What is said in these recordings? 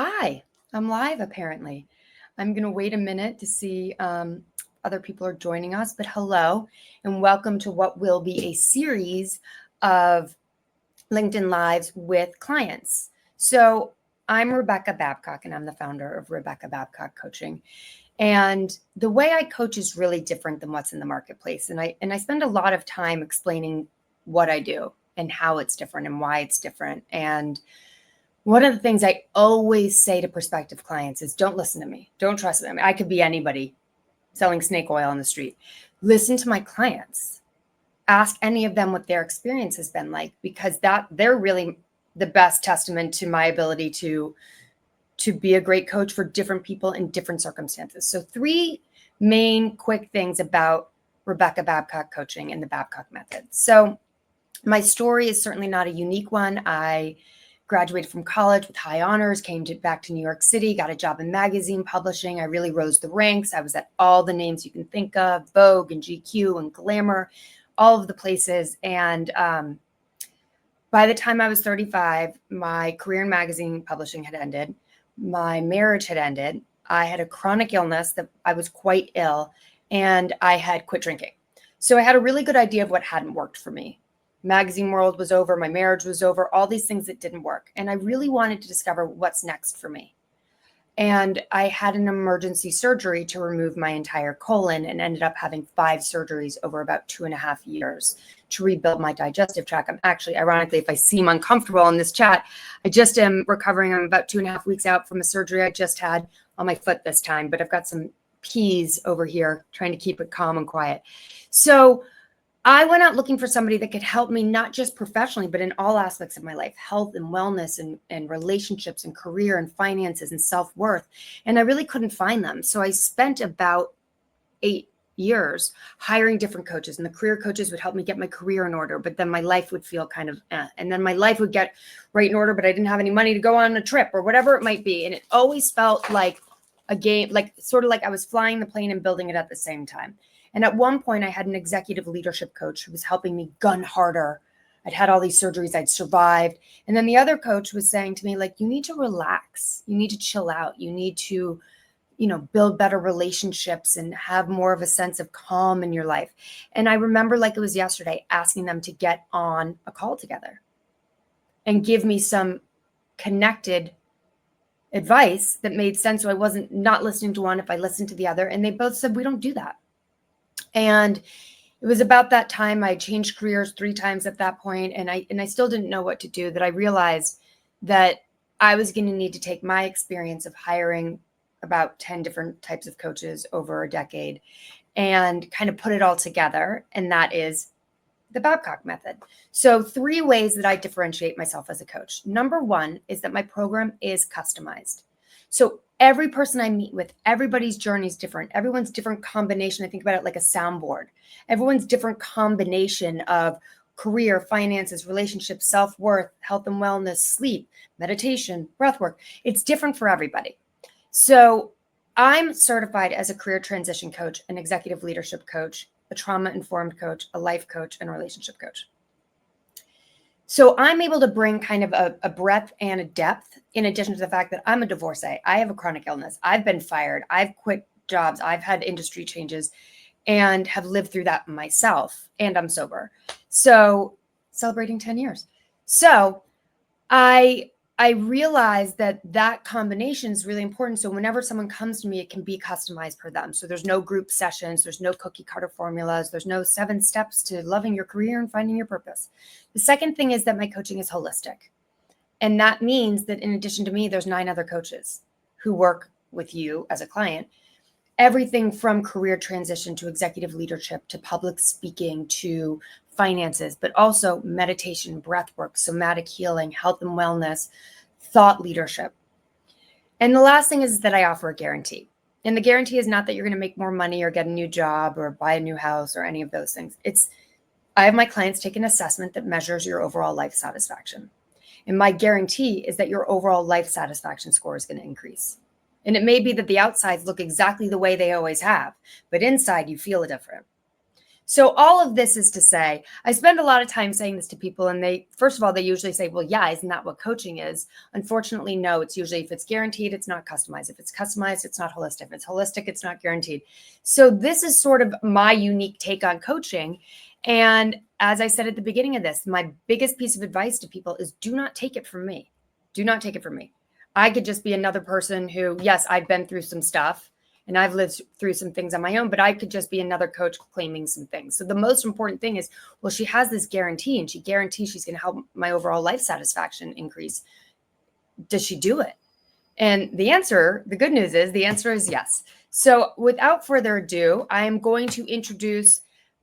Hi, I'm live apparently. I'm going to wait a minute to see other people are joining us, but hello and welcome to what will be a series of LinkedIn Lives with clients. So I'm Rebecca Babcock and I'm the founder of Rebecca Babcock Coaching. And the way I coach is really different than what's in the marketplace. And I spend a lot of time explaining what I do and how it's different and why it's different. And one of the things I always say to prospective clients is don't listen to me. Don't trust them. I could be anybody selling snake oil on the street. Listen to my clients. Ask any of them what their experience has been like, because they're really the best testament to my ability to be a great coach for different people in different circumstances. So 3 main quick things about Rebecca Babcock Coaching and the Babcock Method. So my story is certainly not a unique one. I graduated from college with high honors, back to New York City, got a job in magazine publishing. I really rose the ranks. I was at all the names you can think of, Vogue and GQ and Glamour, all of the places. And by the time I was 35, my career in magazine publishing had ended. My marriage had ended. I had a chronic illness that I was quite ill, and I had quit drinking. So I had a really good idea of what hadn't worked for me. Magazine world was over, my marriage was over, all these things that didn't work. And I really wanted to discover what's next for me. And I had an emergency surgery to remove my entire colon and ended up having 5 surgeries over about 2.5 years to rebuild my digestive tract. I'm actually, ironically, if I seem uncomfortable in this chat, I just am recovering. I'm about 2.5 weeks out from a surgery I just had on my foot this time, but I've got some peas over here trying to keep it calm and quiet. So I went out looking for somebody that could help me, not just professionally, but in all aspects of my life, health and wellness and relationships and career and finances and self-worth. And I really couldn't find them. So I spent about 8 years hiring different coaches, and the career coaches would help me get my career in order, but then my life would feel kind of and then my life would get right in order, but I didn't have any money to go on a trip or whatever it might be. And it always felt like a game, like sort of like I was flying the plane and building it at the same time. And at one point, I had an executive leadership coach who was helping me gun harder. I'd had all these surgeries, I'd survived. And then the other coach was saying to me, like, you need to relax. You need to chill out. You need to, build better relationships and have more of a sense of calm in your life. And I remember like it was yesterday, asking them to get on a call together and give me some connected advice that made sense. So I wasn't not listening to one if I listened to the other. And they both said, we don't do that. And it was about that time I changed careers 3 times at that point, and I still didn't know what to do, that I realized that I was going to need to take my experience of hiring about 10 different types of coaches over a decade and kind of put it all together. And that is the Babcock Method. So 3 ways that I differentiate myself as a coach. Number 1 is that my program is customized. So every person I meet with, everybody's journey is different. Everyone's different combination. I think about it like a soundboard. Everyone's different combination of career, finances, relationships, self-worth, health and wellness, sleep, meditation, breath work. It's different for everybody. So I'm certified as a career transition coach, an executive leadership coach, a trauma-informed coach, a life coach, and a relationship coach. So I'm able to bring kind of a breadth and a depth, in addition to the fact that I'm a divorcee. I have a chronic illness. I've been fired. I've quit jobs. I've had industry changes and have lived through that myself. And I'm sober. So celebrating 10 years. So I realized that combination is really important. So whenever someone comes to me, it can be customized for them. So there's no group sessions, there's no cookie cutter formulas, there's no 7 steps to loving your career and finding your purpose. The second thing is that my coaching is holistic. And that means that in addition to me, there's 9 other coaches who work with you as a client. Everything from career transition to executive leadership to public speaking to finances, but also meditation, breath work, somatic healing, health and wellness, thought leadership. And the last thing is that I offer a guarantee. And the guarantee is not that you're going to make more money or get a new job or buy a new house or any of those things. I have my clients take an assessment that measures your overall life satisfaction. And my guarantee is that your overall life satisfaction score is going to increase. And it may be that the outsides look exactly the way they always have, but inside you feel different. So all of this is to say, I spend a lot of time saying this to people, and they, first of all, they usually say, well, yeah, isn't that what coaching is? Unfortunately, no. It's usually, if it's guaranteed, it's not customized. If it's customized, it's not holistic. If it's holistic, it's not guaranteed. So this is sort of my unique take on coaching. And as I said at the beginning of this, my biggest piece of advice to people is do not take it from me. Do not take it from me. I could just be another person who, yes, I've been through some stuff and I've lived through some things on my own, but I could just be another coach claiming some things. So the most important thing is, well, she has this guarantee and she guarantees she's going to help my overall life satisfaction increase. Does she do it? And the answer, the good news is, the answer is yes. So without further ado, I am going to introduce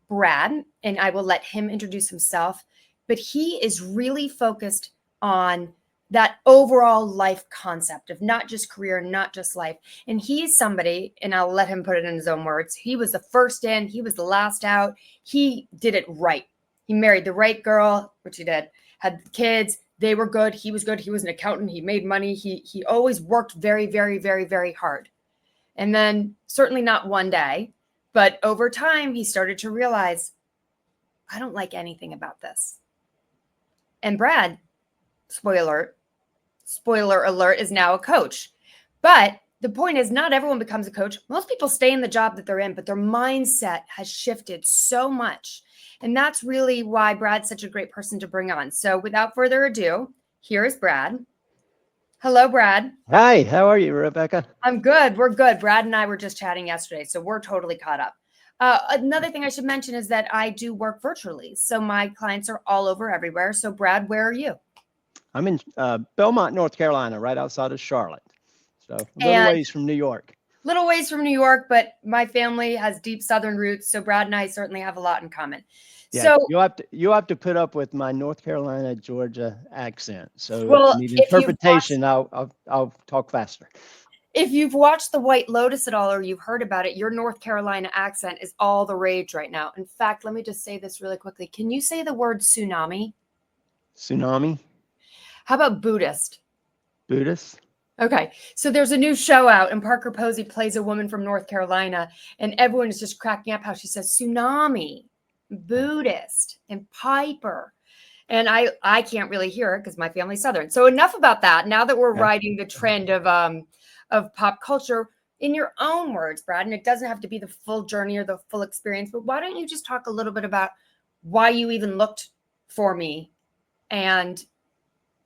Brad, and I will let him introduce himself. But he is really focused on that overall life concept of not just career, not just life. And he's somebody, and I'll let him put it in his own words. He was the first in, he was the last out. He did it right. He married the right girl, which he did, had kids. They were good. He was good. He was an accountant. He made money. He always worked very, very, very, very hard. And then certainly not one day, but over time, he started to realize, I don't like anything about this. And Brad, spoiler alert, is now a coach. But the point is, not everyone becomes a coach. Most people stay in the job that they're in, but their mindset has shifted so much. And that's really why Brad's such a great person to bring on. So without further ado, here is Brad. Hello, Brad. Hi, how are you, Rebecca? I'm good. We're good. Brad and I were just chatting yesterday, so we're totally caught up. Another thing I should mention is that I do work virtually. So my clients are all over everywhere. So, Brad, where are you? I'm in Belmont, North Carolina, right outside of Charlotte. So a little And ways from New York. little ways from New York, but my family has deep Southern roots. So, Brad and I certainly have a lot in common. Yeah, So, you have to put up with my North Carolina, Georgia accent. So if you well, need interpretation, I'll talk faster. if you've watched The White Lotus at all or you've heard about it, your North Carolina accent is all the rage right now. In fact, let me just say this really quickly. Can you say the word tsunami? Tsunami, How about Buddhist? Buddhist. Okay, so there's a new show out, and Parker Posey plays a woman from North Carolina, and everyone is just cracking up how she says tsunami, Buddhist, and Piper. And I can't really hear it because my family's Southern. So enough about that. Now that we're Okay. riding the trend of pop culture, in your own words, Brad, and it doesn't have to be the full journey or the full experience, but why don't you just talk a little bit about why you even looked for me? And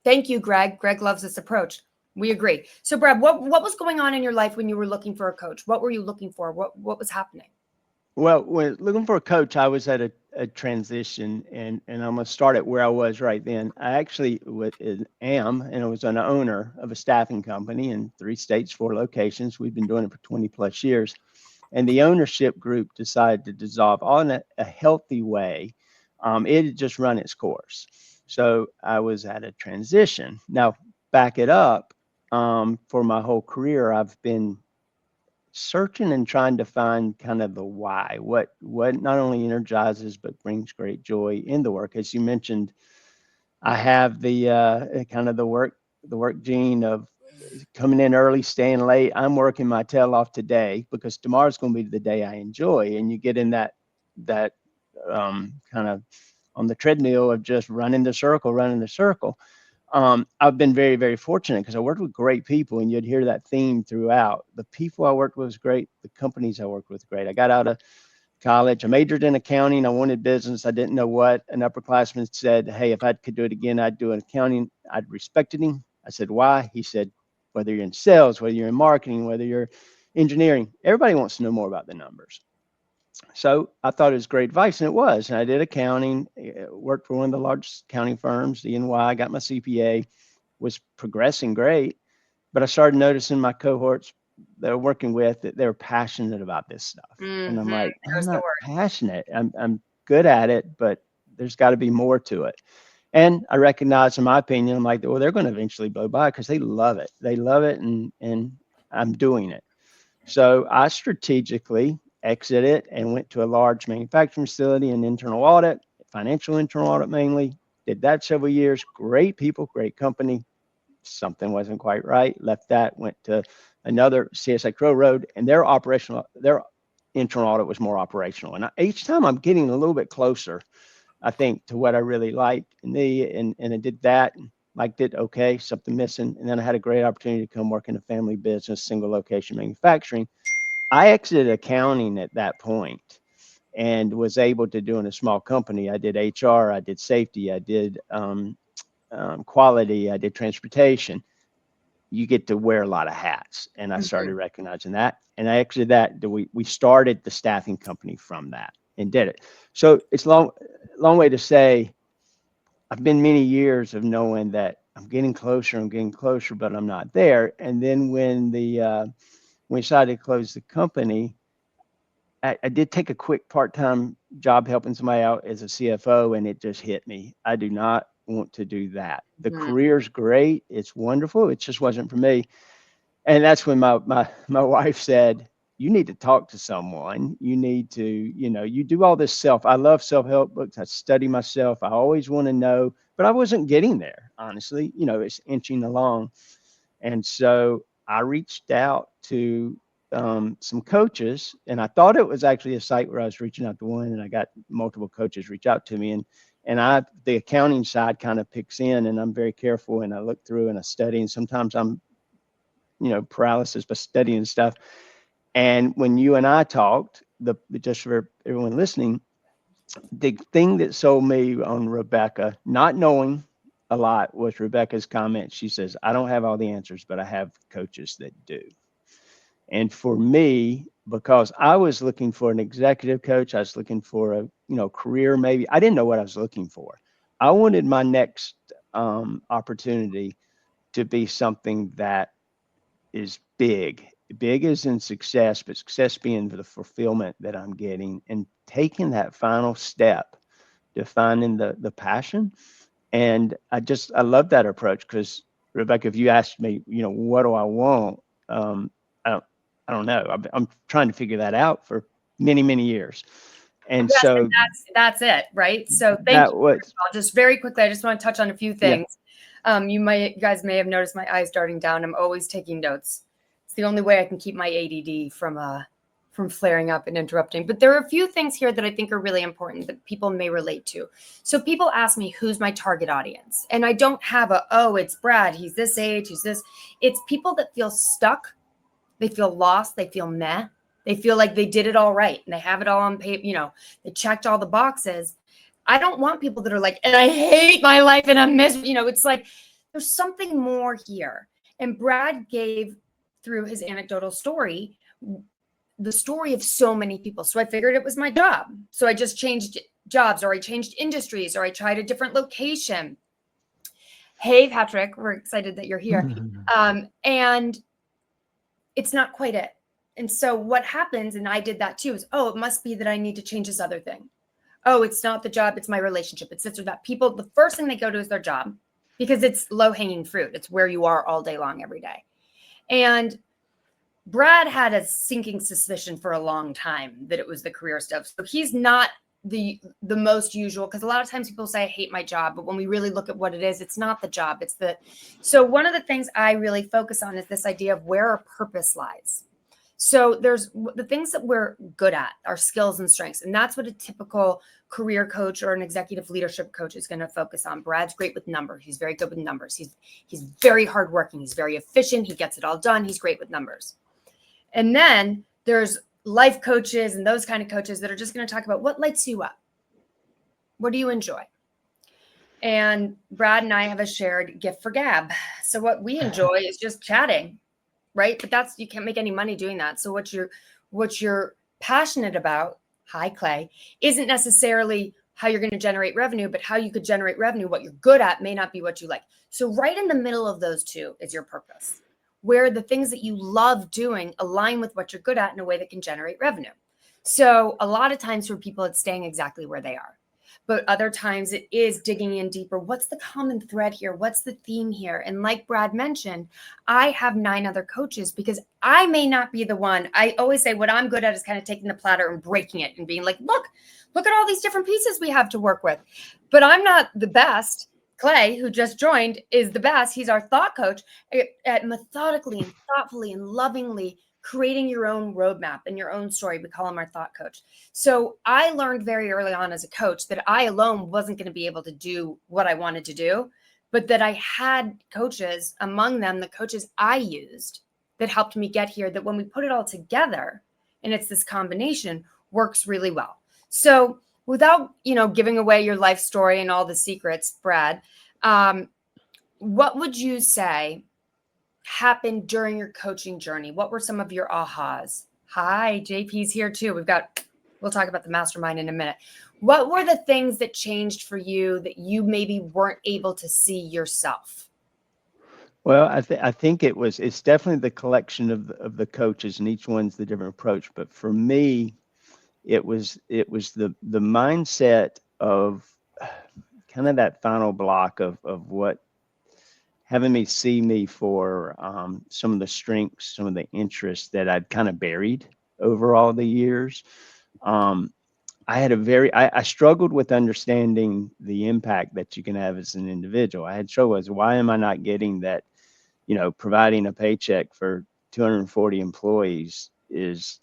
thank you, Greg. Greg loves this approach. We agree. So, Brad, what was going on in your life when you were looking for a coach? What were you looking for? What was happening? Well, when looking for a coach, I was at a transition, and I'm going to start at where I was right then. I actually am, and I was an owner of a staffing company in 3 states, 4 locations. We've been doing it for 20 plus years. And the ownership group decided to dissolve all in a healthy way. It had just run its course. So I was at a transition. Now, back it up, for my whole career, I've been searching and trying to find kind of the why, what not only energizes but brings great joy in the work. As you mentioned, I have the kind of the work gene of coming in early, staying late. I'm working my tail off today because tomorrow's going to be the day I enjoy. And you get in that kind of on the treadmill of just running the circle, running the circle. I've been very, very fortunate because I worked with great people, and you'd hear that theme throughout. The people I worked with was great. The companies I worked with great. I got out of college. I majored in accounting. I wanted business. I didn't know what. An upperclassman said, "Hey, if I could do it again, I'd do an accounting." I'd respected him. I said, "Why?" He said, "Whether you're in sales, whether you're in marketing, whether you're engineering, everybody wants to know more about the numbers." So I thought it was great advice, and it was. And I did accounting, worked for one of the largest accounting firms, EY, got my CPA, was progressing great. But I started noticing my cohorts that I'm working with that they're passionate about this stuff. And I'm like, I'm There's the not word. passionate. I'm good at it, but there's got to be more to it. And I recognize, in my opinion, I'm like, well, they're going to eventually blow by because they love it. They love it, and I'm doing it. So I strategically exited and went to a large manufacturing facility in internal audit, financial internal audit mainly. Did that several years. Great people, great company. Something wasn't quite right. Left that, went to another CSA Crow Road, and their internal audit was more operational. And each time I'm getting a little bit closer, I think, to what I really like. And I did that, liked it, okay, something missing. And then I had a great opportunity to come work in a family business, single location manufacturing. I exited accounting at that point and was able to do in a small company. I did HR, I did safety, I did quality, I did transportation. You get to wear a lot of hats. And I started Mhm. recognizing that. And I exited that. We started the staffing company from that and did it. So it's long way to say I've been many years of knowing that I'm getting closer, but I'm not there. And then when we decided to close the company, I did take a quick part-time job helping somebody out as a CFO, and it just hit me. I do not want to do that. The Mhm. career's great. It's wonderful. It just wasn't for me. And that's when my wife said, you need to talk to someone. You need to, you do all this self. I love self-help books. I study myself. I always want to know, but I wasn't getting there, honestly. It's inching along. And so I reached out to some coaches, and I thought it was actually a site where I was reaching out to one, and I got multiple coaches reach out to me, and the accounting side kind of picks in, and I'm very careful, and I look through and I study, and sometimes I'm paralysis by studying stuff. And when you and I talked, just for everyone listening, the thing that sold me on Rebecca, not knowing a lot, was Rebecca's comment. She says, I don't have all the answers, but I have coaches that do. And for me, because I was looking for an executive coach, I was looking for a career maybe. I didn't know what I was looking for. I wanted my next opportunity to be something that is big. Big is in success, but success being the fulfillment that I'm getting and taking that final step to finding the passion. And I love that approach because, Rebecca, if you asked me, what do I want? I don't, I don't know. I'm trying to figure that out for many, many years. And Yes, and so that's it, right? So thank that you. was, Just very quickly, I just want to touch on a few yeah. things. You guys may have noticed my eyes darting down. I'm always taking notes. It's the only way I can keep my ADD from flaring up and interrupting. But there are a few things here that I think are really important that people may relate to. So people ask me, who's my target audience? And I don't have it's Brad, he's this age, he's this. It's people that feel stuck, they feel lost, they feel meh. They feel like they did it all right and they have it all on paper, they checked all the boxes. I don't want people that are like, and I hate my life and I'm miserable. It's like there's something more here. And Brad gave, through his anecdotal story, the story of so many people. So I figured it was my job. So I just changed jobs, or I changed industries, or I tried a different location. Hey, Patrick, we're excited that you're here. And it's not quite it. And so what happens, and I did that too, is, it must be that I need to change this other thing. Oh, it's not the job, it's my relationship. It's this or that. People, the first thing they go to is their job because it's low hanging fruit. It's where you are all day long, every day. And Brad had a sinking suspicion for a long time that it was the career stuff. So he's not the most usual, because a lot of times people say I hate my job, but when we really look at what it is, it's not the job. So one of the things I really focus on is this idea of where our purpose lies. So there's the things that we're good at, our skills and strengths. And that's what a typical career coach or an executive leadership coach is going to focus on. Brad's great with numbers. He's very good with numbers. He's very hardworking. He's very efficient. He gets it all done. He's great with numbers. And then there's life coaches and those kind of coaches that are just going to talk about what lights you up. What do you enjoy? And Brad and I have a shared gift for gab. So what we enjoy is just chatting, right? But you can't make any money doing that. So what you're passionate about, hi Clay, isn't necessarily how you're going to generate revenue, but how you could generate revenue. What you're good at may not be what you like. So right in the middle of those two is your purpose, where the things that you love doing align with what you're good at in a way that can generate revenue. So a lot of times for people, it's staying exactly where they are. But other times it is digging in deeper. What's the common thread here? What's the theme here? And like Brad mentioned, I have 9 other coaches because I may not be the one. I always say what I'm good at is kind of taking the platter and breaking it and being like, look at all these different pieces we have to work with. But I'm not the best. Clay, who just joined, is the best. He's our thought coach at methodically and thoughtfully and lovingly creating your own roadmap and your own story. We call him our thought coach. So I learned very early on as a coach that I alone wasn't going to be able to do what I wanted to do, but that I had coaches, among them the coaches I used, that helped me get here, that when we put it all together and it's this combination, works really well. So without, giving away your life story and all the secrets, Brad, what would you say happened during your coaching journey? What were some of your ahas? Hi, JP's here too. We'll talk about the mastermind in a minute. What were the things that changed for you that you maybe weren't able to see yourself? Well, I think it's definitely the collection of the coaches, and each one's the different approach. But for me, it was the mindset of kind of that final block of what having me see me for some of the strengths, some of the interests that I'd kind of buried over all the years. Um, I struggled with understanding the impact that you can have as an individual. I had trouble as why am I not getting that, providing a paycheck for 240 employees is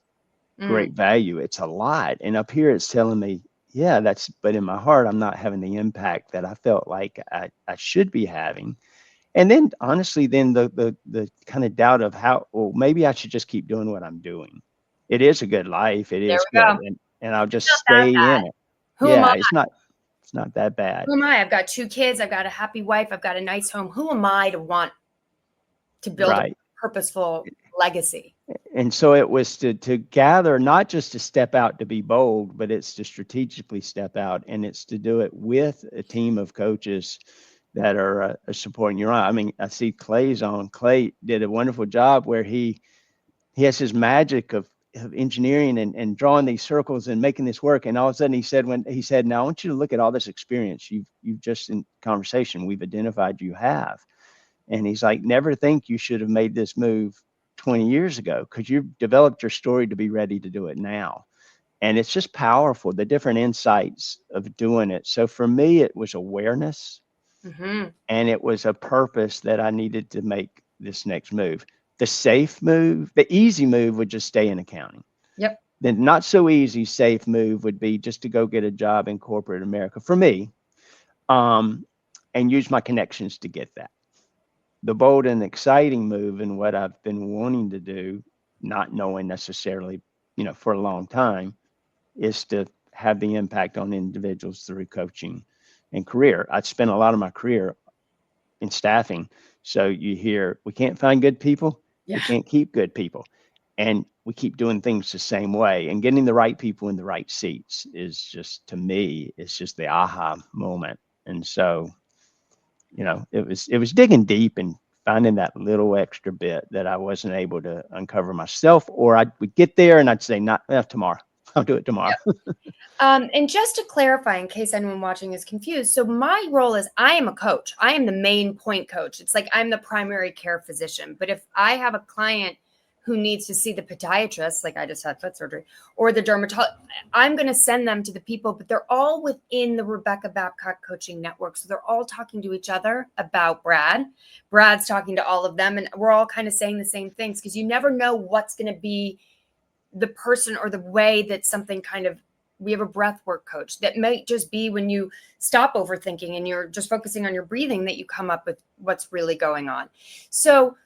Mm, great value. It's a lot. And up here it's telling me, yeah, but in my heart, I'm not having the impact that I felt like I should be having. And then honestly, then the kind of doubt of well, maybe I should just keep doing what I'm doing. It is a good life. It there is we good. go. And I'll It's just not that stay in bad. it. Who am I? Yeah, it's not that bad. Who am I? I've got 2 kids. I've got a happy wife. I've got a nice home. Who am I to want to build a Right. purposeful legacy? And so it was to gather, not just to step out to be bold, but it's to strategically step out, and it's to do it with a team of coaches that are supporting you. I mean, I see Clay's on. Clay did a wonderful job where he has his magic of engineering and drawing these circles and making this work. And all of a sudden he said, now I want you to look at all this experience you've just in conversation, we've identified you have. And he's like, never think you should have made this move 20 years ago because you've developed your story to be ready to do it now. And it's just powerful, the different insights of doing it. So for me, it was awareness Mm-hmm. and it was a purpose that I needed to make this next move. The safe move, the easy move would just stay in accounting. Yep. The not so easy, safe move would be just to go get a job in corporate America for me, and use my connections to get that. The bold and exciting move and what I've been wanting to do, not knowing necessarily, for a long time, is to have the impact on individuals through coaching and career. I spent a lot of my career in staffing. So you hear, we can't find good people, we Yeah. can't keep good people. And we keep doing things the same way. And getting the right people in the right seats is just, to me, it's just the aha moment. And so, it was digging deep and finding that little extra bit that I wasn't able to uncover myself, or I would get there and I'd say, not tomorrow. I'll do it tomorrow. And just to clarify, in case anyone watching is confused, so my role is I am a coach. I am the main point coach. It's like I'm the primary care physician. But if I have a client who needs to see the podiatrist, like I just had foot surgery, or the dermatologist, I'm going to send them to the people, but they're all within the Rebecca Babcock Coaching Network. So they're all talking to each other about Brad. Brad's talking to all of them, and we're all kind of saying the same things because you never know what's going to be the person or the way that something kind of, we have a breath work coach that might just be when you stop overthinking and you're just focusing on your breathing that you come up with what's really going on. So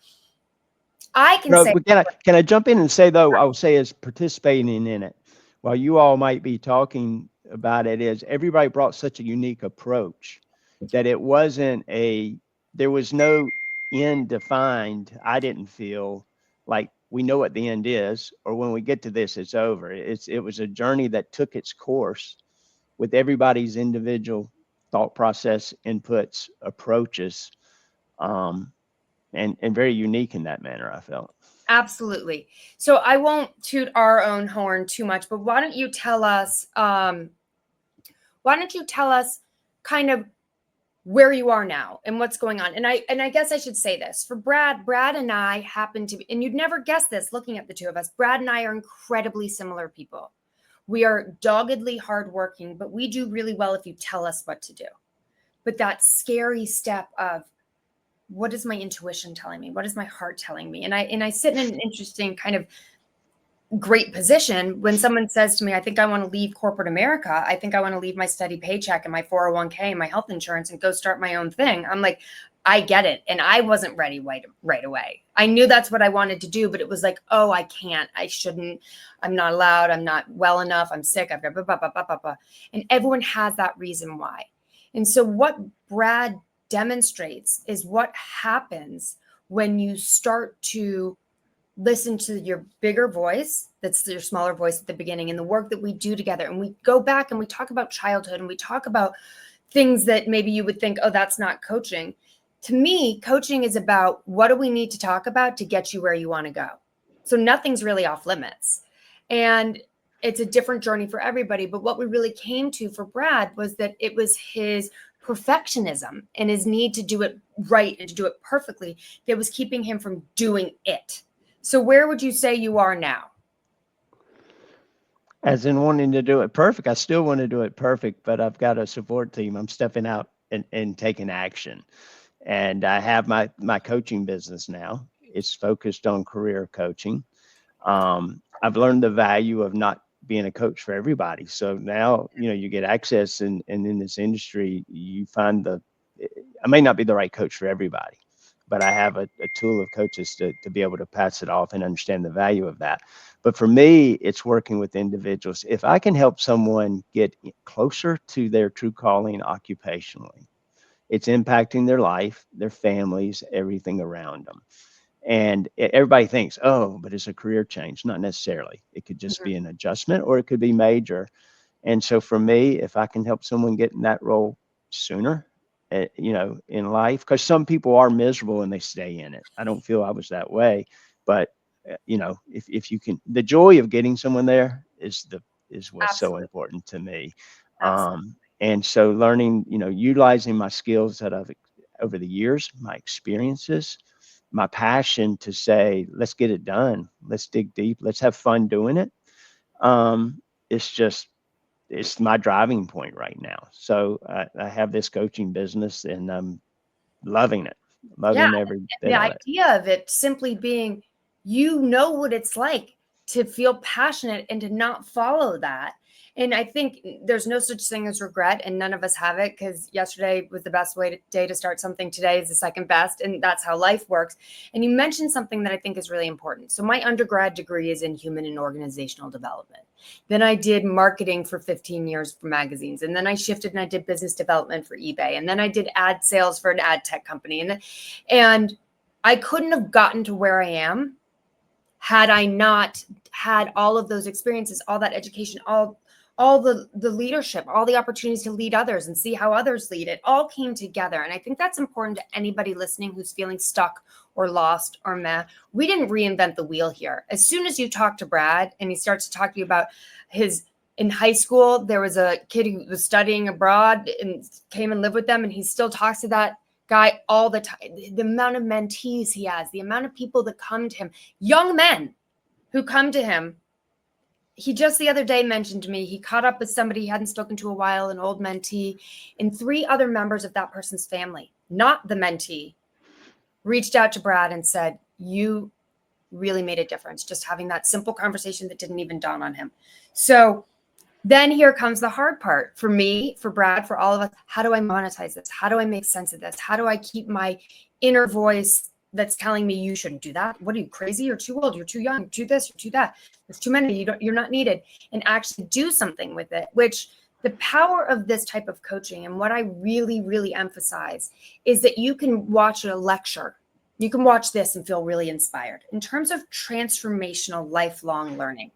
I can No, say, but can I jump in and say, though, I will say is participating in it while you all might be talking about it is everybody brought such a unique approach that there was no end defined. I didn't feel like we know what the end is, or when we get to this, it's over. It was a journey that took its course with everybody's individual thought process, inputs, approaches, um, and very unique in that manner, I felt. absolutely. So I won't toot our own horn too much, but why don't you tell us kind of where you are now and what's going on. And I guess I should say this for Brad and I happen to be, and you'd never guess this looking at the two of us. Brad and I are incredibly similar people. We are doggedly hardworking, but we do really well if you tell us what to do. But that scary step of what is my intuition telling me? What is my heart telling me? And I sit in an interesting kind of great position when someone says to me, I think I want to leave corporate America. I think I want to leave my steady paycheck and my 401k and my health insurance and go start my own thing. I'm like, I get it. And I wasn't ready right away. I knew that's what I wanted to do, but it was like, oh, I can't, I shouldn't, I'm not allowed, I'm not well enough, I'm sick, I've got blah, blah, blah, blah, blah, blah. And everyone has that reason why. And so what Brad demonstrates is what happens when you start to listen to your bigger voice, that's your smaller voice at the beginning, and the work that we do together. And we go back and we talk about childhood and we talk about things that maybe you would think, oh, that's not coaching. To me, coaching is about what do we need to talk about to get you where you want to go. So nothing's really off limits. And it's a different journey for everybody. But what we really came to for Brad was that it was his perfectionism and his need to do it right and to do it perfectly that was keeping him from doing it. So where would you say you are now? As in wanting to do it perfect, I still want to do it perfect, but I've got a support team. I'm stepping out and taking action. And I have my coaching business now. It's focused on career coaching. I've learned the value of not being a coach for everybody. So now, you get access and in this industry, you find I may not be the right coach for everybody, but I have a tool of coaches to be able to pass it off and understand the value of that. But for me, it's working with individuals. If I can help someone get closer to their true calling occupationally, it's impacting their life, their families, everything around them. And everybody thinks, oh, but it's a career change. Not necessarily. It could just be an adjustment or it could be major. And so for me, if I can help someone get in that role sooner, in life, because some people are miserable and they stay in it. I don't feel I was that way, but if you can, the joy of getting someone there is what's so Absolutely. important to me. Absolutely. And so learning, utilizing my skills that I've over the years, my experiences, my passion to say, let's get it done. Let's dig deep. Let's have fun doing it. It's just, it's my driving point right now. So I have this coaching business and I'm loving it, Yeah. loving every bit The of it. idea of it simply being, you know what it's like to feel passionate and to not follow that. And I think there's no such thing as regret, and none of us have it, because yesterday was the best day to start something. Today is the second best, and that's how life works. And you mentioned something that I think is really important. So my undergrad degree is in human and organizational development. Then I did marketing for 15 years for magazines, and then I shifted and I did business development for eBay, and then I did ad sales for an ad tech company, and I couldn't have gotten to where I am had I not had all of those experiences, all that education, all the leadership, all the opportunities to lead others and see how others lead. It all came together. And I think that's important to anybody listening who's feeling stuck or lost or meh. We didn't reinvent the wheel here. As soon as you talk to Brad and he starts to talk to you about in high school, there was a kid who was studying abroad and came and lived with them, and he still talks to that guy all the time. The amount of mentees he has, the amount of people that come to him, young men who come to him. He just the other day mentioned to me, he caught up with somebody he hadn't spoken to a while, an old mentee, and 3 other members of that person's family, not the mentee, reached out to Brad and said, you really made a difference. Just having that simple conversation that didn't even dawn on him. So then here comes the hard part for me, for Brad, for all of us. How do I monetize this? How do I make sense of this? How do I keep my inner voice that's telling me you shouldn't do that? What are you, crazy? You're too old. You're too young. You're too this. You're too that. There's too many. You're not needed. And actually do something with it, which the power of this type of coaching, and what I really, really emphasize, is that you can watch a lecture. You can watch this and feel really inspired. In terms of transformational lifelong learning,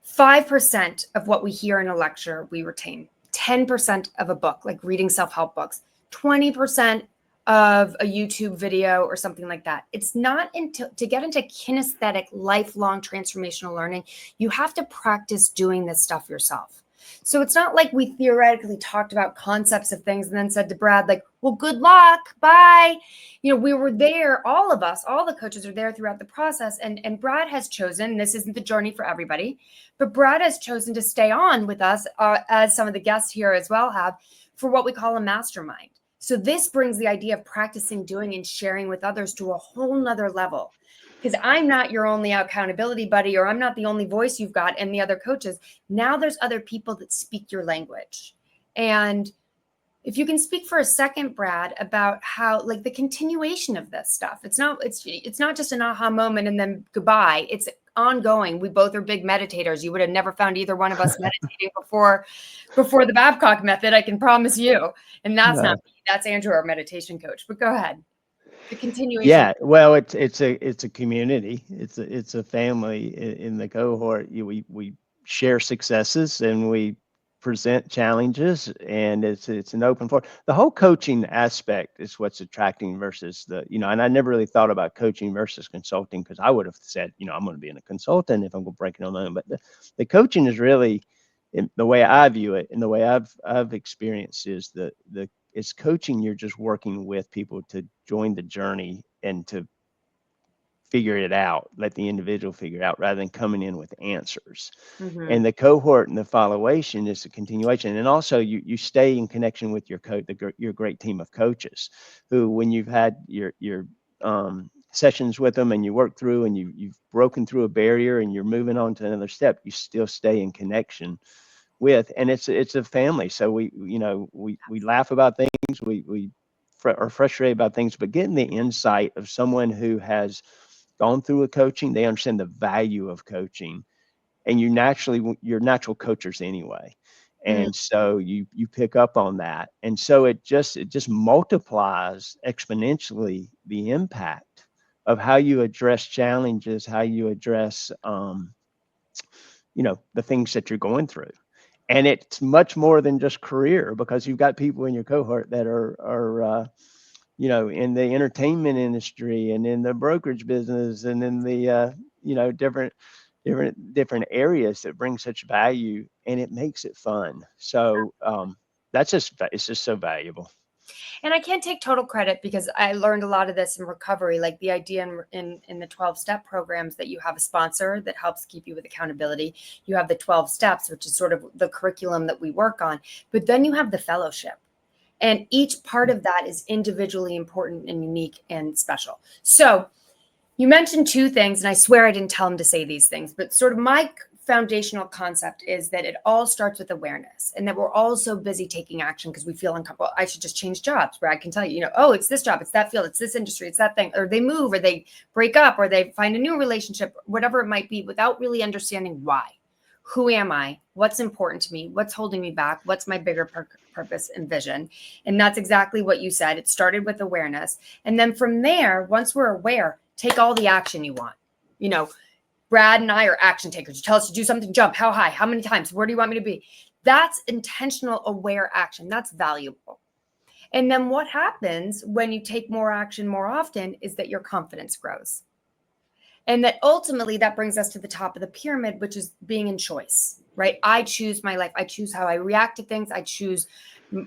5% of what we hear in a lecture, we retain. 10% of a book, like reading self-help books, 20% of a YouTube video or something like that. It's not until to get into kinesthetic, lifelong transformational learning, you have to practice doing this stuff yourself. So it's not like we theoretically talked about concepts of things and then said to Brad, like, well, good luck, bye. We were there, all of us, all the coaches are there throughout the process. And Brad has chosen, this isn't the journey for everybody, but Brad has chosen to stay on with us, as some of the guests here as well have, for what we call a mastermind. So this brings the idea of practicing doing and sharing with others to a whole nother level. Because I'm not your only accountability buddy, or I'm not the only voice you've got and the other coaches. Now there's other people that speak your language. And if you can speak for a second, Brad, about how, like, the continuation of this stuff, it's not just an aha moment and then goodbye. It's ongoing. We both are big meditators. You would have never found either one of us meditating before the Babcock method, I can promise you. And that's No. not me, that's Andrew, our meditation coach. But go ahead. The continuation. Yeah, well, it's a community. It's a family in the cohort. We share successes and we present challenges, and it's an open forum. The whole coaching aspect is what's attracting versus and I never really thought about coaching versus consulting, because I would have said, I'm going to be a consultant if I'm going to break it on my own. But the coaching is really, in the way I view it and the way I've experienced, is the it's coaching. You're just working with people to join the journey and to figure it out, let the individual figure it out, rather than coming in with answers. Mm-hmm. And the cohort and the followation is a continuation. And also you stay in connection with your your great team of coaches, who, when you've had your sessions with them and you work through and you've broken through a barrier and you're moving on to another step, you still stay in connection with. And it's a family. So we laugh about things, we are frustrated about things, but getting the insight of someone who has gone through a coaching, they understand the value of coaching, and you're natural coachers anyway. Mm. And so you pick up on that. And so it just multiplies exponentially the impact of how you address challenges, how you address the things that you're going through. And it's much more than just career, because you've got people in your cohort that are in the entertainment industry and in the brokerage business and in the different areas that bring such value, and it makes it fun. So it's just so valuable. And I can't take total credit, because I learned a lot of this in recovery, like the idea in the 12-step programs, that you have a sponsor that helps keep you with accountability. You have the 12 steps, which is sort of the curriculum that we work on, but then you have the fellowship. And each part of that is individually important and unique and special. So you mentioned two things, and I swear I didn't tell him to say these things, but sort of my foundational concept is that it all starts with awareness, and that we're all so busy taking action because we feel uncomfortable. I should just change jobs, where I can tell you, oh, it's this job, it's that field, it's this industry, it's that thing, or they move, or they break up, or they find a new relationship, whatever it might be, without really understanding why. Who am I? What's important to me? What's holding me back? What's my bigger purpose and vision? And that's exactly what you said. It started with awareness. And then from there, once we're aware, take all the action you want. Brad and I are action takers. You tell us to do something, jump. How high? How many times? Where do you want me to be? That's intentional, aware action. That's valuable. And then what happens when you take more action more often is that your confidence grows. And that ultimately that brings us to the top of the pyramid, which is being in choice, right? I choose my life. I choose how I react to things. I choose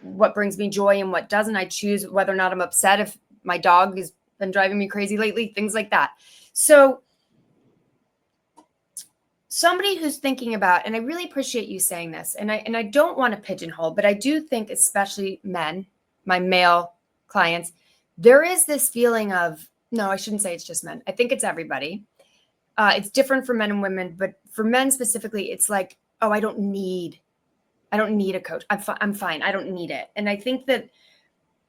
what brings me joy and what doesn't. I choose whether or not I'm upset if my dog has been driving me crazy lately, things like that. So somebody who's thinking about, and I really appreciate you saying this, and I don't want to pigeonhole, but I do think, especially men, my male clients, there is this feeling of, no, I shouldn't say it's just men. I think it's everybody. It's different for men and women, but for men specifically, it's like, oh, I don't need a coach. I'm fine. I don't need it. And I think that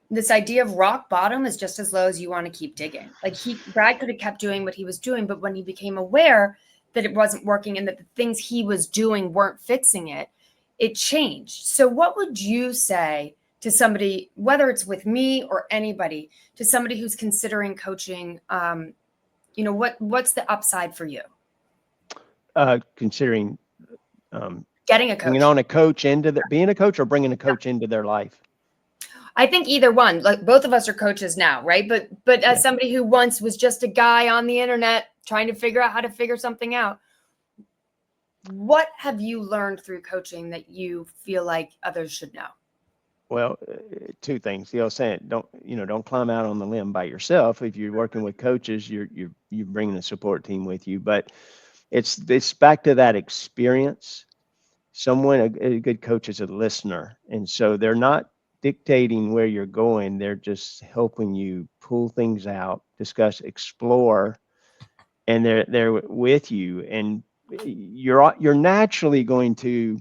this idea of rock bottom is just as low as you want to keep digging. Like Brad could have kept doing what he was doing, but when he became aware that it wasn't working and that the things he was doing weren't fixing it, it changed. So what would you say to somebody, whether it's with me or anybody, to somebody who's considering coaching? What's the upside for you? Considering Getting a coach. bringing on a coach being a coach, or bringing a coach into their life. I think either one. Like, both of us are coaches now, right? But as somebody who once was just a guy on the internet trying to figure out how to figure something out, what have you learned through coaching that you feel like others should know? Well, two things. Saying don't climb out on the limb by yourself. If you're working with coaches, you're bringing a support team with you. But it's back to that experience. A good coach is a listener, and so they're not dictating where you're going. They're just helping you pull things out, discuss, explore, and they're with you. And you're naturally going to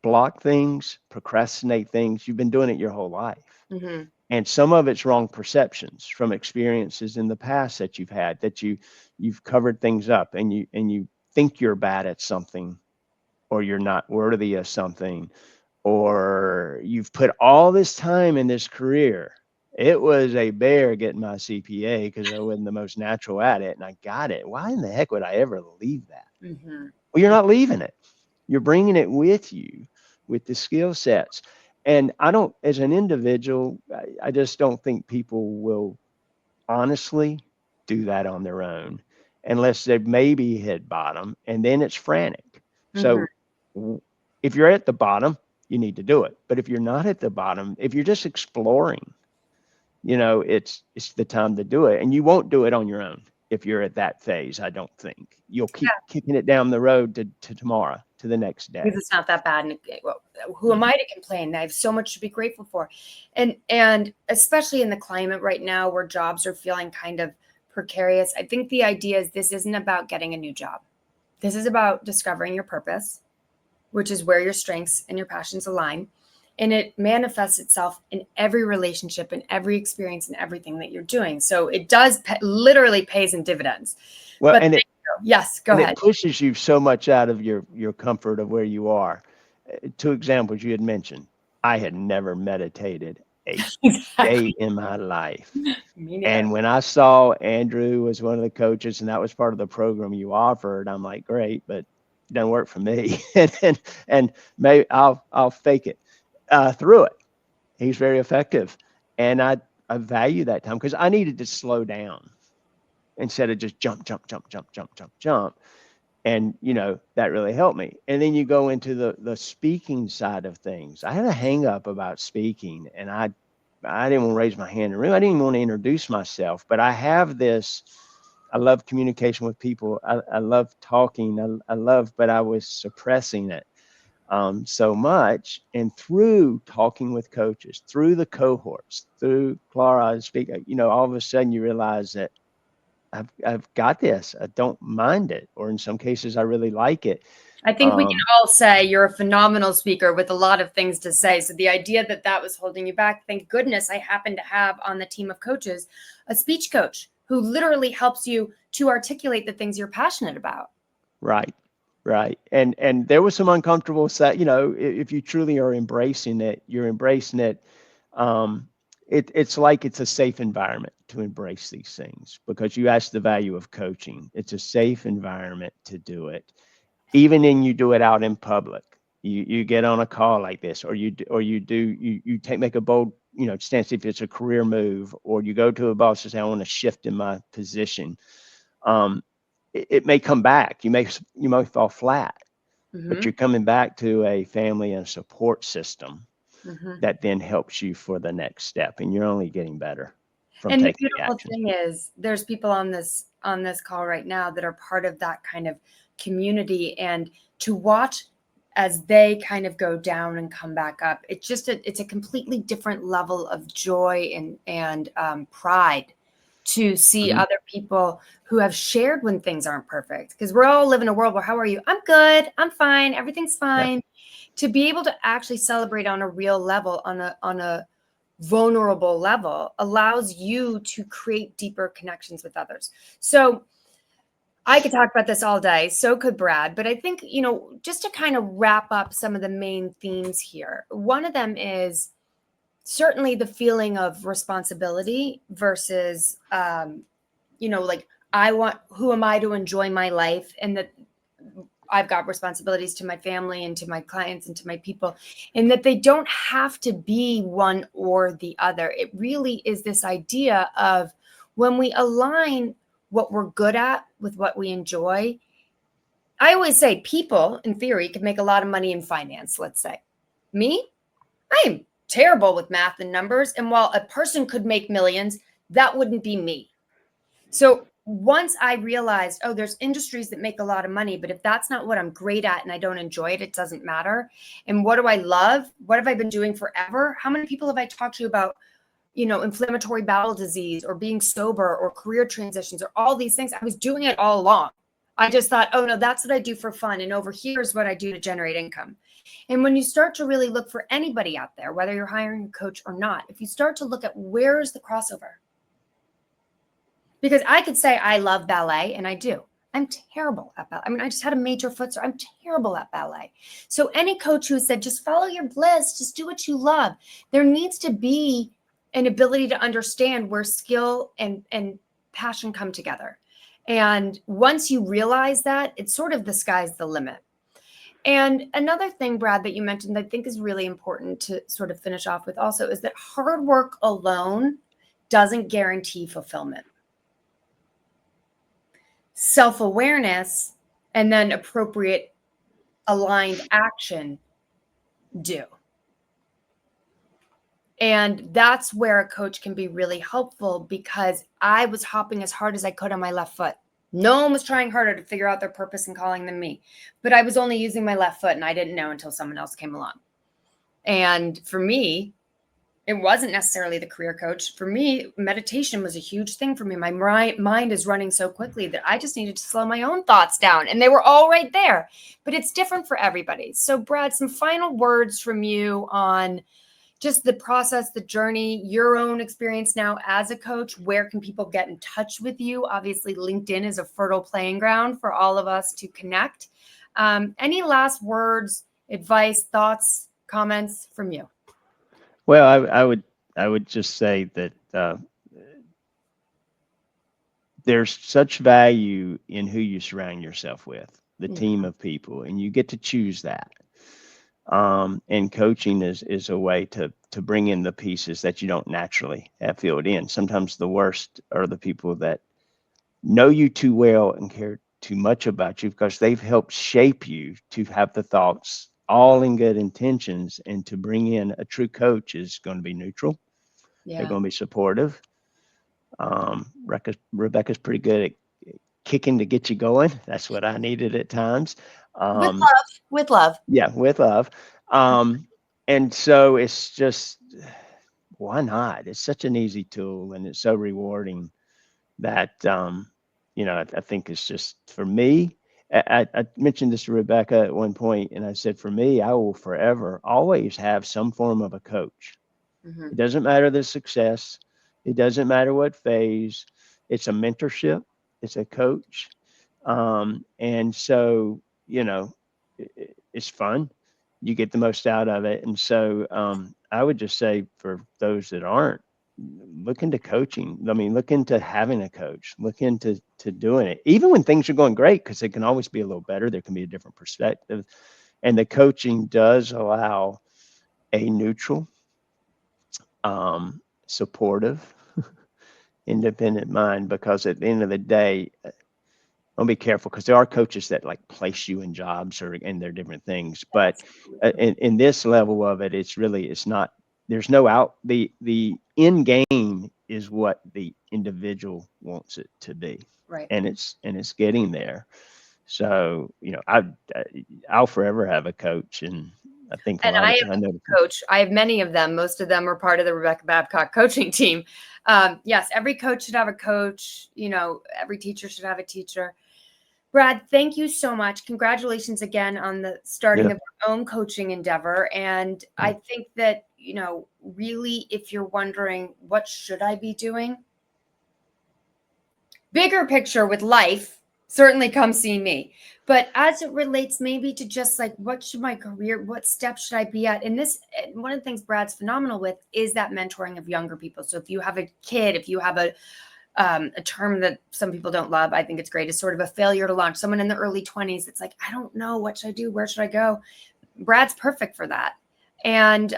block things, procrastinate things. You've been doing it your whole life. Mm-hmm. And some of it's wrong perceptions from experiences in the past that you've had, that you've covered things up, and you think you're bad at something, or you're not worthy of something, or you've put all this time in this career. It was a bear getting my CPA because I wasn't the most natural at it, and I got it. Why in the heck would I ever leave that? Mm-hmm. Well, you're not leaving it. You're bringing it with you, with the skill sets. And I don't, as an individual, I just don't think people will honestly do that on their own unless they've maybe hit bottom, and then it's frantic. Mm-hmm. So if you're at the bottom, you need to do it. But if you're not at the bottom, if you're just exploring, it's the time to do it. And you won't do it on your own if you're at that phase. I don't think you'll keep kicking it down the road to tomorrow, to the next Because day. it's not that bad. And well, who am I to complain? I have so much to be grateful for. And especially in the climate right now where jobs are feeling kind of precarious, I think the idea is this isn't about getting a new job. This is about discovering your purpose, which is where your strengths and your passions align. And it manifests itself in every relationship and every experience and everything that you're doing. So it does literally pays in dividends. Well, But thank you. Yes, go and ahead. it pushes you so much out of your comfort of where you are. Two examples you had mentioned. I had never meditated a day Exactly. in my life. Me neither. And when I saw Andrew was one of the coaches and that was part of the program you offered, I'm like, great, but it doesn't work for me. And maybe I'll fake it through it. He's very effective. And I value that time because I needed to slow down instead of just jump, jump, jump, jump, jump, jump, jump. And that really helped me. And then you go into the speaking side of things. I had a hang up about speaking, and I didn't want to raise my hand in the room. I didn't even want to introduce myself, but I have this. I love communication with people. I love talking. I love, but I was suppressing it so much. And through talking with coaches, through the cohorts, through Clara speak, all of a sudden you realize that I've got this. I don't mind it, or in some cases, I really like it. I think we can Um, all say you're a phenomenal speaker with a lot of things to say. So the idea that that was holding you back, thank goodness I happen to have on the team of coaches a speech coach who literally helps you to articulate the things you're passionate about. right, right. And there was some uncomfortable set. If you truly are embracing it, you're embracing it. Um, it's like it's a safe environment to embrace these things because you ask the value of coaching. It's a safe environment to do it, even when you do it out in public. You get on a call like this, or you make a bold stance if it's a career move, or you go to a boss and say I want to shift in my position. Um, it may come back. You may fall flat, but Mm-hmm. you're coming back to a family and support system Mm-hmm. that then helps you for the next step, and you're only getting better from And the taking the beautiful action. thing is there's people on this call right now that are part of that kind of community, and to watch as they kind of go down and come back up, it's a completely different level of joy and pride to see Mhm. other people who have shared when things aren't perfect, because we're all live in a world where how are you, I'm good, I'm fine, everything's Yeah. fine. To be able to actually celebrate on a real level, on a vulnerable level, allows you to create deeper connections with others. So I could talk about this all day. So could Brad. But I think, just to kind of wrap up some of the main themes here, one of them is certainly the feeling of responsibility versus, like, who am I to enjoy my life? And that I've got responsibilities to my family and to my clients and to my people, and that they don't have to be one or the other. It really is this idea of when we align what we're good at with what we enjoy. I always say people, in theory, can make a lot of money in finance, let's say. Me, I am terrible with math and numbers. And while a person could make millions, that wouldn't be me. So once I realized, oh, there's industries that make a lot of money, but if that's not what I'm great at and I don't enjoy it, it doesn't matter. And what do I love? What have I been doing forever? How many people have I talked to about, inflammatory bowel disease or being sober or career transitions or all these things? I was doing it all along. I just thought, oh no, that's what I do for fun. And over here is what I do to generate income. And when you start to really look for anybody out there, whether you're hiring a coach or not, if you start to look at where is the crossover, because I could say I love ballet, and I do. I'm terrible at ballet. I mean, I just had a major foot sore. I'm terrible at ballet. So any coach who said, just follow your bliss, just do what you love, there needs to be an ability to understand where skill and passion come together. And once you realize that, it's sort of the sky's the limit. And another thing, Brad, that you mentioned that I think is really important to sort of finish off with also is that hard work alone doesn't guarantee fulfillment. Self-awareness and then appropriate aligned action do. And that's where a coach can be really helpful, because I was hopping as hard as I could on my left foot. No one was trying harder to figure out their purpose and calling than me, but I was only using my left foot, and I didn't know until someone else came along. And for me, it wasn't necessarily the career coach. For me, meditation was a huge thing for me. My mind is running so quickly that I just needed to slow my own thoughts down, and they were all right there. But it's different for everybody. So, Brad, some final words from you on just the process, the journey, your own experience now as a coach. Where can people get in touch with you? Obviously, LinkedIn is a fertile playing ground for all of us to connect. Any last words, advice, thoughts, comments from you? Well, I would just say that there's such value in who you surround yourself with, the team of people, and you get to choose that. And coaching is a way to bring in the pieces that you don't naturally have filled in. Sometimes the worst are the people that know you too well and care too much about you, because they've helped shape you to have the thoughts all in good intentions. And to bring in a true coach is going to be neutral. They're going to be supportive. Rebecca's pretty good at kicking to get you going. That's what I needed at times. With love. Yeah, with love. And so it's just, why not? It's such an easy tool, and it's so rewarding that, I think it's just, for me, I mentioned this to Rebecca at one point, and I said, for me, I will forever always have some form of a coach. It doesn't matter the success. It doesn't matter what phase. It's a mentorship. It's a coach. And so, it's fun. You get the most out of it. And so I would just say, for those that aren't, look into coaching. I mean, look into having a coach. Look into doing it, even when things are going great, because it can always be a little better. There can be a different perspective. And the coaching does allow a neutral, supportive, independent mind, because at the end of the day, I'll be careful, because there are coaches that like place you in jobs and they're different things. But in this level of it, it's not, there's no out, the end game is what the individual wants it to be. Right. And it's getting there. So, I'll forever have a coach. And I think And I have a coach. I have many of them. Most of them are part of the Rebecca Babcock coaching team. Yes, every coach should have a coach. Every teacher should have a teacher. Brad, thank you so much. Congratulations again on the starting of your own coaching endeavor. And I think that, really, if you're wondering, what should I be doing? Bigger picture with life, certainly come see me. But as it relates maybe to just like, what should my career, what steps should I be at? And one of the things Brad's phenomenal with is that mentoring of younger people. So if you have a kid, if you have a term that some people don't love, I think it's great, is sort of a failure to launch. Someone in the early 20s, it's like, I don't know, what should I do? Where should I go? Brad's perfect for that. And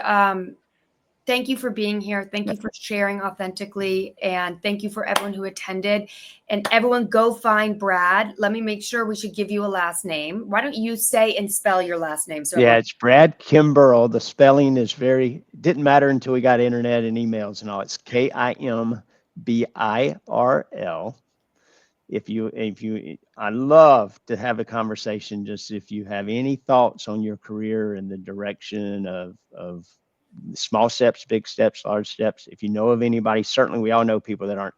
thank you for being here. Thank you for sharing authentically. And thank you for everyone who attended. And everyone go find Brad. Let me make sure, we should give you a last name. Why don't you say and spell your last name? So it's Brad Kimbirl. The spelling is didn't matter until we got internet and emails and all. It's Kimbirl. I love to have a conversation. Just if you have any thoughts on your career and the direction of small steps, big steps, large steps, if you know of anybody, certainly we all know people that aren't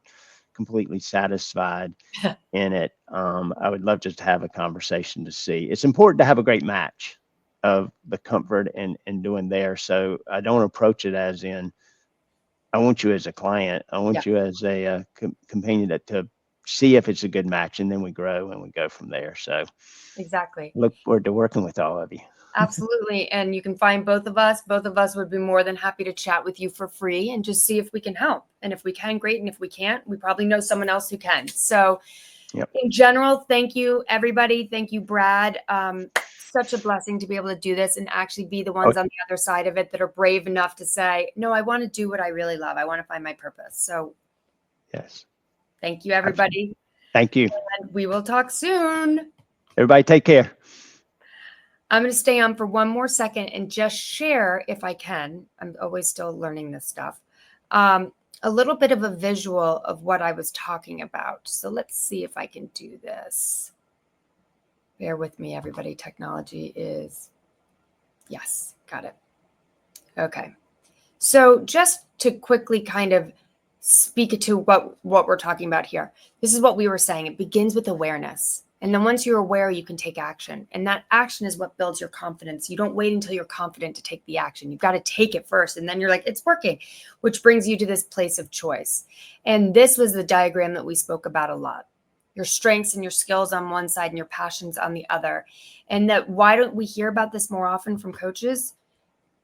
completely satisfied in it. I would love just to have a conversation to see. It's important to have a great match of the comfort and doing there. So I don't approach it as in, I want you as a client. I Yeah, want you as a companion to see if it's a good match, and then we grow and we go from there. So exactly. look forward to working with all of you. Absolutely. And you can find both of us. Both of us would be more than happy to chat with you for free and just see if we can help. And if we can, great. And if we can't, we probably know someone else who can. So, Yep. in general, thank you, everybody. Thank you, Brad. Such a blessing to be able to do this and actually be the Oh, ones on the other side of it that are brave enough to say, no, I want to do what I really love. I want to find my purpose. So, yes. thank you, Absolutely. everybody. Thank you. And we will talk soon. Everybody take care. I'm going to stay on for one more second and just share, if I can. I'm always still learning this stuff. A little bit of a visual of what I was talking about. So let's see if I can do this. Bear with me, everybody. Technology is, yes, got it. Okay. So just to quickly kind of speak to what we're talking about here. This is what we were saying. It begins with awareness. And then once you're aware, you can take action. And that action is what builds your confidence. You don't wait until you're confident to take the action. You've got to take it first. And then you're like, it's working, which brings you to this place of choice. And this was the diagram that we spoke about a lot. Your strengths and your skills on one side and your passions on the other. And that why don't we hear about this more often from coaches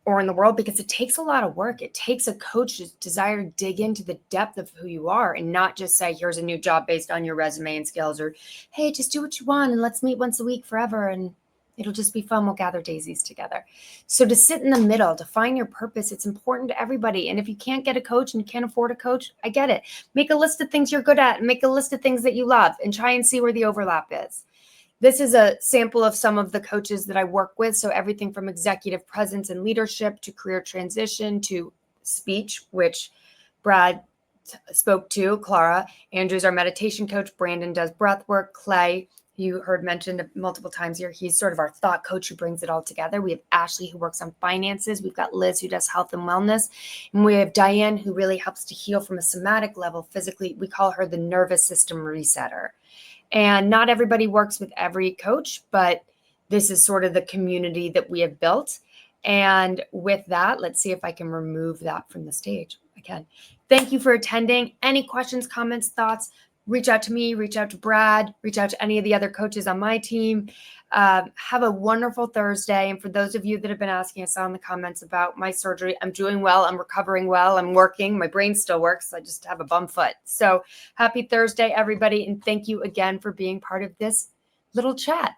or in the world? Because it takes a lot of work. It takes a coach's desire to dig into the depth of who you are and not just say, here's a new job based on your resume and skills, or, hey, just do what you want and let's meet once a week forever and it'll just be fun. We'll gather daisies together. So to sit in the middle, to find your purpose, it's important to everybody. And if you can't get a coach and you can't afford a coach, I get it. Make a list of things you're good at and make a list of things that you love and try and see where the overlap is. This is a sample of some of the coaches that I work with. So everything from executive presence and leadership to career transition to speech, which Brad spoke to. Clara, Andrew's our meditation coach. Brandon does breath work. Clay, you heard mentioned multiple times here, he's sort of our thought coach who brings it all together. We have Ashley who works on finances. We've got Liz who does health and wellness. And we have Diane who really helps to heal from a somatic level physically. We call her the nervous system resetter. And not everybody works with every coach, but this is sort of the community that we have built. And with that, let's see if I can remove that from the stage. I can. Thank you for attending. Any questions, comments, thoughts, reach out to me, reach out to Brad, reach out to any of the other coaches on my team. Have a wonderful Thursday. And for those of you that have been asking, I saw in the comments about my surgery, I'm doing well. I'm recovering well. I'm working. My brain still works. I just have a bum foot. So happy Thursday, everybody. And thank you again for being part of this little chat.